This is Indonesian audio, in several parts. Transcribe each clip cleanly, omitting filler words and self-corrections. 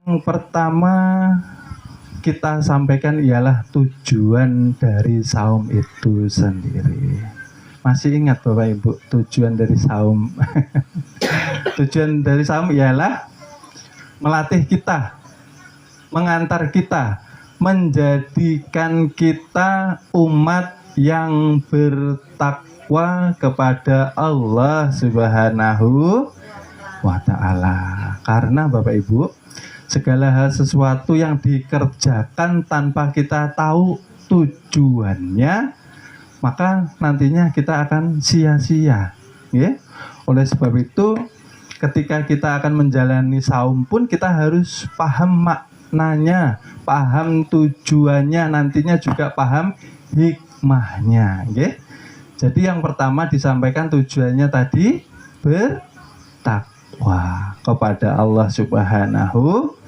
Yang pertama kita sampaikan ialah tujuan dari saum itu sendiri. Masih ingat Bapak Ibu tujuan dari saum? Tujuan dari saum ialah melatih kita, mengantar kita, menjadikan kita umat yang bertakwa kepada Allah Subhanahu wa Ta'ala. Karena Bapak Ibu, segala hal sesuatu yang dikerjakan tanpa kita tahu tujuannya, maka nantinya kita akan sia-sia, ya. Oleh sebab itu, ketika kita akan menjalani saum pun kita harus paham maknanya, paham tujuannya, nantinya juga paham hikmahnya, ya. Jadi yang pertama disampaikan tujuannya tadi bertakwa kepada Allah Subhanahu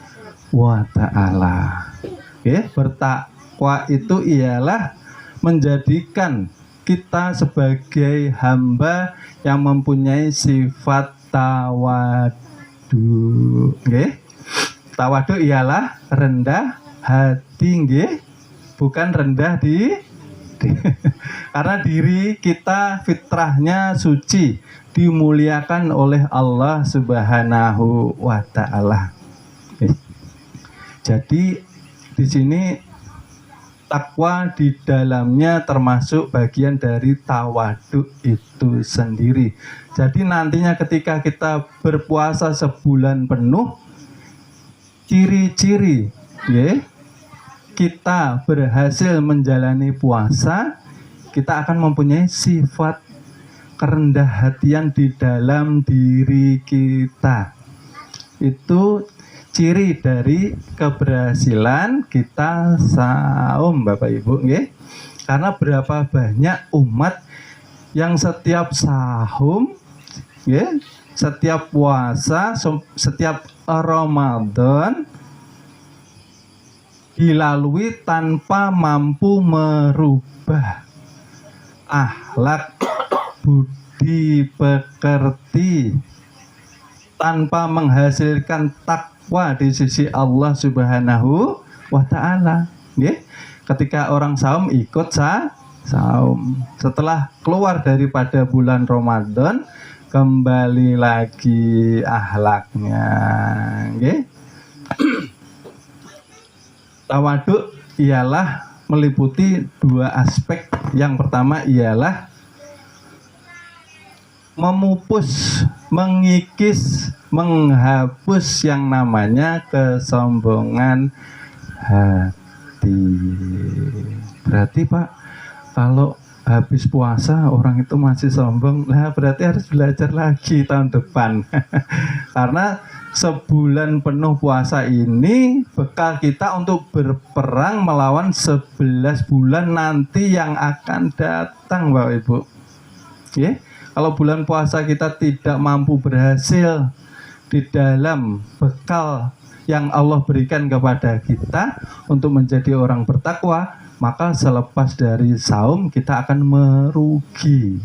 wa Ta'ala. Oke, bertakwa itu ialah menjadikan kita sebagai hamba yang mempunyai sifat tawadu. Oke. Tawadu ialah rendah hati, nggih. Bukan rendah di karena diri kita fitrahnya suci, dimuliakan oleh Allah Subhanahu wa Ta'ala. Jadi di sini takwa di dalamnya termasuk bagian dari tawaduk itu sendiri. Jadi nantinya ketika kita berpuasa sebulan penuh, ciri-ciri, ya, kita berhasil menjalani puasa, kita akan mempunyai sifat kerendah hatian di dalam diri kita. Itu ciri dari keberhasilan kita saum, Bapak Ibu, nggih. Karena berapa banyak umat yang setiap saum, nggih, setiap puasa, setiap Ramadan dilalui tanpa mampu merubah akhlak budi pekerti, tanpa menghasilkan takwa di sisi Allah Subhanahu wa Ta'ala. Ketika orang saum ikut saum, setelah keluar daripada bulan Ramadan kembali lagi akhlaknya. Tawaduk ialah meliputi dua aspek. Yang pertama ialah memupus, mengikis, menghapus yang namanya kesombongan hati. Berarti Pak, kalau habis puasa orang itu masih sombong, nah berarti harus belajar lagi tahun depan. Karena sebulan penuh puasa ini bekal kita untuk berperang melawan 11 bulan nanti yang akan datang, Bapak Ibu. Kalau bulan puasa kita tidak mampu berhasil di dalam bekal yang Allah berikan kepada kita untuk menjadi orang bertakwa, maka selepas dari saum kita akan merugi,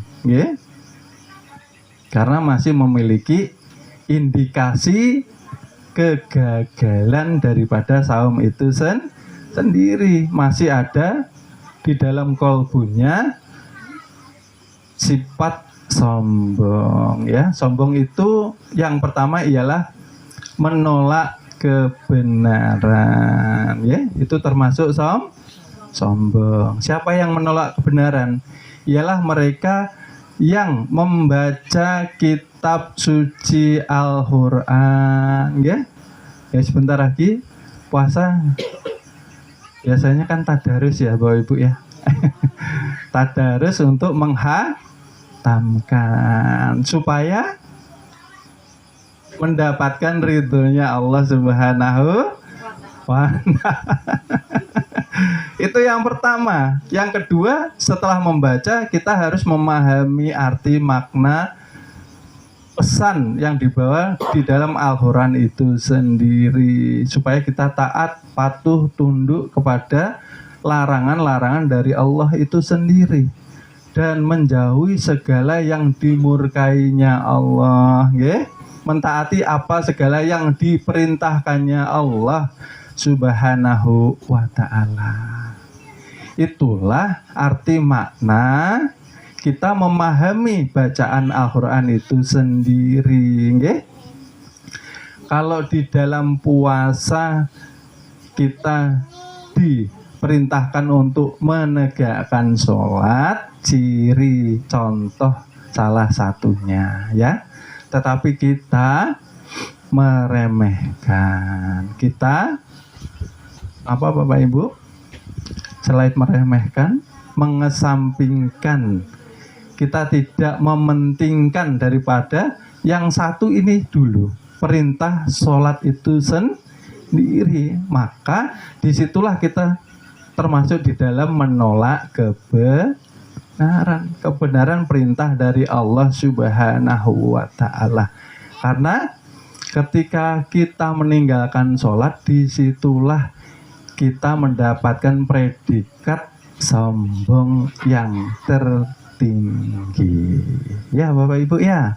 karena masih memiliki indikasi kegagalan daripada saum itu sendiri. Masih ada di dalam kolbunya sifat sombong, ya. Sombong itu yang pertama ialah menolak kebenaran, ya. Itu termasuk sombong. Siapa yang menolak kebenaran? Ialah mereka yang membaca kitab suci Al-Quran, ya. Sebentar lagi puasa. Biasanya kan tadarus ya Bapak Ibu, ya. Tadarus untuk menghatamkan supaya mendapatkan ridhonya Allah Subhanahu wa Ta'ala. Itu yang pertama. Yang kedua, setelah membaca kita harus memahami arti makna pesan yang dibawa di dalam Al-Quran itu sendiri, supaya kita taat, patuh, tunduk kepada larangan-larangan dari Allah itu sendiri dan menjauhi segala yang dimurkainya Allah, mentaati apa segala yang diperintahkannya Allah Subhanahu wa ta'ala. Itulah arti makna kita memahami bacaan Al-Quran itu sendiri, nggih. Kalau di dalam puasa kita diperintahkan untuk menegakkan sholat, ciri contoh salah satunya ya. Tetapi kita meremehkan. Kita apa Bapak Ibu? Selain meremehkan, mengesampingkan. Kita tidak mementingkan daripada yang satu ini dulu. Perintah sholat itu sendiri. Maka disitulah kita termasuk di dalam menolak kebenaran perintah dari Allah Subhanahu wa ta'ala. Karena ketika kita meninggalkan sholat, disitulah kita mendapatkan predikat sombong yang tertinggi. Ya Bapak Ibu ya.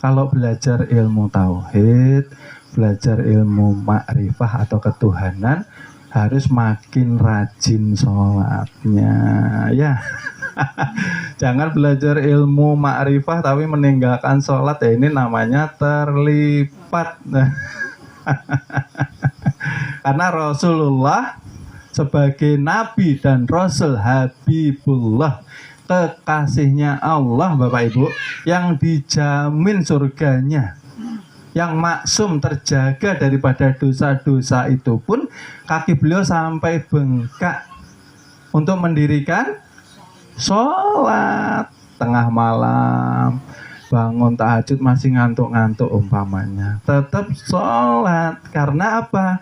Kalau belajar ilmu tauhid, belajar ilmu makrifah atau ketuhanan, harus makin rajin sholatnya ya. Jangan belajar ilmu makrifah tapi meninggalkan sholat, ya ini namanya terlipat. Karena Rasulullah sebagai Nabi dan Rasul Habibullah, kekasihnya Allah Bapak Ibu, yang dijamin surganya, yang maksum terjaga daripada dosa-dosa itu pun, kaki beliau sampai bengkak untuk mendirikan sholat tengah malam, bangun tahajud masih ngantuk-ngantuk umpamanya, tetap sholat. Karena apa?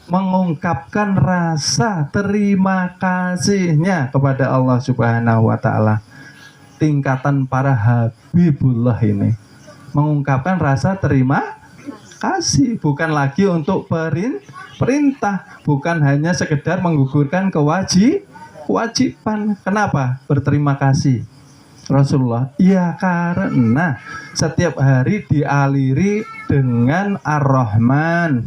Mengungkapkan rasa terima kasihnya kepada Allah Subhanahu wa ta'ala. Tingkatan para Habibullah ini mengungkapkan rasa terima kasih, bukan lagi untuk perintah, bukan hanya sekedar menggugurkan kewajiban. Kenapa berterima kasih Rasulullah? Ya karena setiap hari dialiri dengan Ar-Rahman,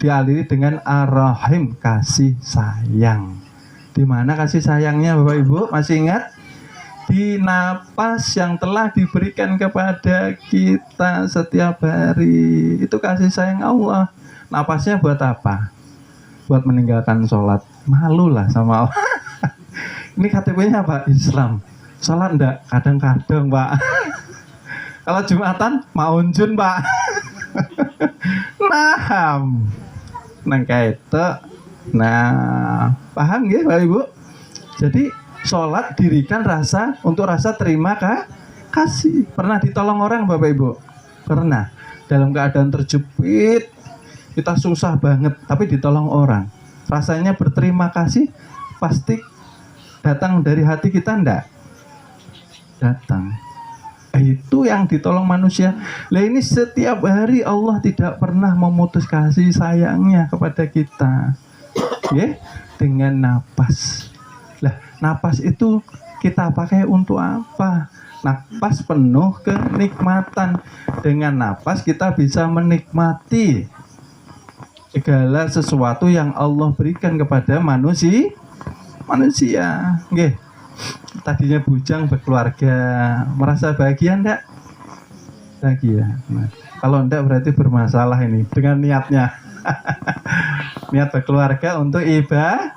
dialiri dengan Ar-Rahim, kasih sayang. Di mana kasih sayangnya Bapak Ibu? Masih ingat? Di napas yang telah diberikan kepada kita setiap hari. Itu kasih sayang Allah. Napasnya buat apa? Buat meninggalkan sholat. Malulah sama Allah. Ini KTP-nya apa? Islam. Sholat enggak? Kadang-kadang Pak. Kalau Jumatan mau unjun Pak. Naham. Nang kaito. Nah, paham ya Bapak Ibu? Jadi sholat dirikan untuk rasa terima kasih. Pernah ditolong orang Bapak Ibu? Pernah. Dalam keadaan terjepit, kita susah banget, tapi ditolong orang. Rasanya berterima kasih pasti datang dari hati kita enggak? Datang. Itu yang ditolong manusia. Lah ini setiap hari Allah tidak pernah memutus kasih sayangnya kepada kita. Ya, dengan napas. Lah, napas itu kita pakai untuk apa? Napas penuh kenikmatan. Dengan napas kita bisa menikmati segala sesuatu yang Allah berikan kepada manusia. Nggih. Tadinya bujang berkeluarga, merasa bahagia enggak? Bahagia. Nah, kalau enggak berarti bermasalah ini dengan niatnya. Niat berkeluarga untuk ibadah.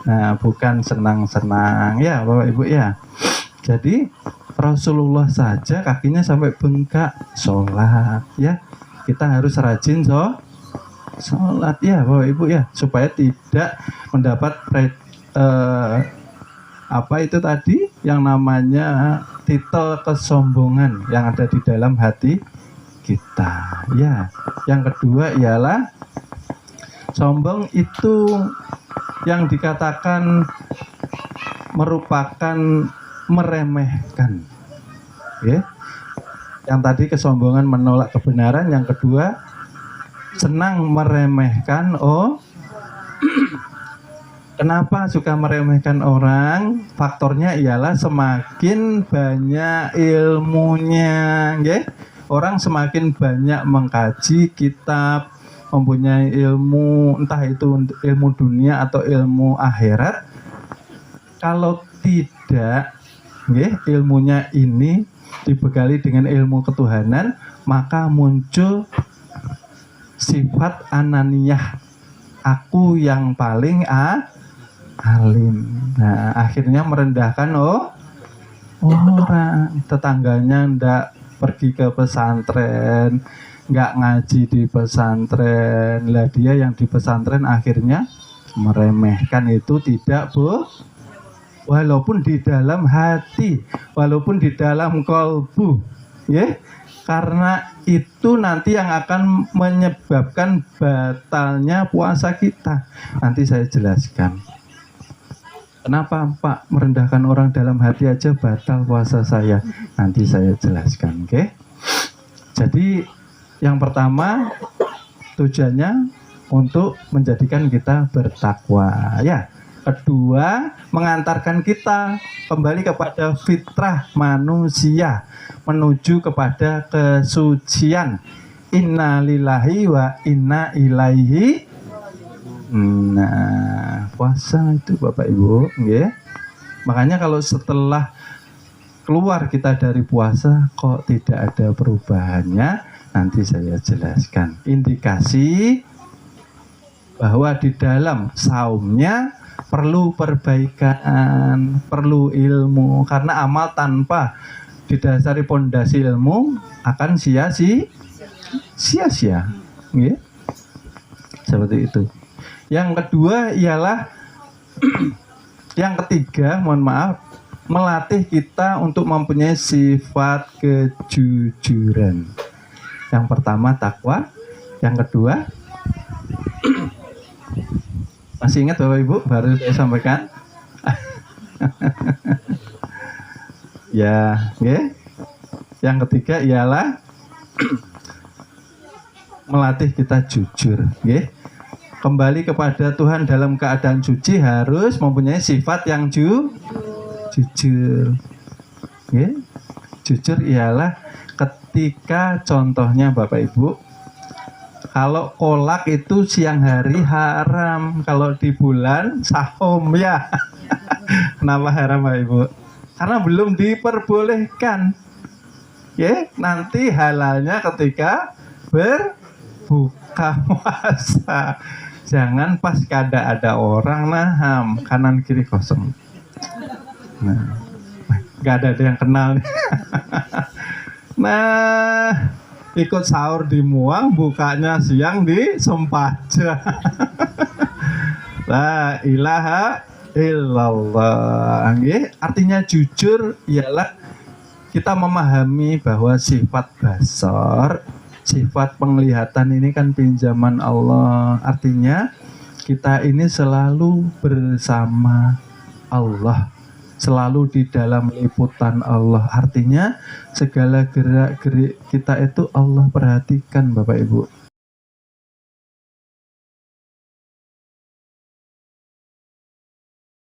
Nah, bukan senang-senang ya Bapak Ibu ya. Jadi Rasulullah saja kakinya sampai bengkak sholat ya. Kita harus rajin sholat ya Bapak Ibu ya, supaya tidak mendapat apa itu tadi yang namanya titel kesombongan yang ada di dalam hati kita ya. Yang kedua ialah sombong itu yang dikatakan merupakan meremehkan ya. Yang tadi kesombongan menolak kebenaran, yang kedua senang meremehkan. Kenapa suka meremehkan orang? Faktornya ialah semakin banyak ilmunya, nggih. Orang semakin banyak mengkaji kitab, mempunyai ilmu, entah itu ilmu dunia atau ilmu akhirat, kalau tidak ilmunya ini dibekali dengan ilmu ketuhanan, maka muncul sifat ananiyah, aku yang paling alim. Nah, akhirnya merendahkan orang, tetangganya ndak pergi ke pesantren, nggak ngaji di pesantren, lah dia yang di pesantren akhirnya meremehkan itu tidak walaupun di dalam hati, walaupun di dalam kalbu, ya, karena itu nanti yang akan menyebabkan batalnya puasa kita. Nanti saya jelaskan. Kenapa Pak merendahkan orang dalam hati aja batal puasa saya? Nanti saya jelaskan, oke? Jadi yang pertama tujuannya untuk menjadikan kita bertakwa, ya. Kedua, mengantarkan kita kembali kepada fitrah manusia, menuju kepada kesucian. Inna lillahi wa inna ilaihi. Nah, puasa itu Bapak Ibu, ya. Makanya kalau setelah keluar kita dari puasa kok tidak ada perubahannya, nanti saya jelaskan. Indikasi bahwa di dalam saumnya perlu perbaikan, perlu ilmu, karena amal tanpa didasari pondasi ilmu akan sia-sia, ya. Seperti itu. Yang kedua ialah yang ketiga, mohon maaf, melatih kita untuk mempunyai sifat kejujuran. Yang pertama takwa, yang kedua masih ingat Bapak Ibu baru saya sampaikan? Ya, okay. Yang ketiga ialah melatih kita jujur, okay. Kembali kepada Tuhan dalam keadaan suci harus mempunyai sifat yang jujur, okay. Jujur ialah ketika contohnya Bapak Ibu, kalau kolak itu siang hari haram, kalau di bulan sahum, ya. Kenapa haram Bapak Ibu? Karena belum diperbolehkan. Ya, nanti halalnya ketika berbuka puasa. Jangan pas kada ada orang naham, kanan kiri kosong. Nah, nggak ada yang kenal. Nah, ikut sahur di Muang, bukanya siang di Sempaja. La ilaha illallah. Artinya jujur ialah kita memahami bahwa sifat basar, sifat penglihatan ini kan pinjaman Allah. Artinya kita ini selalu bersama Allah, selalu di dalam liputan Allah. Artinya segala gerak-gerik kita itu Allah perhatikan Bapak Ibu.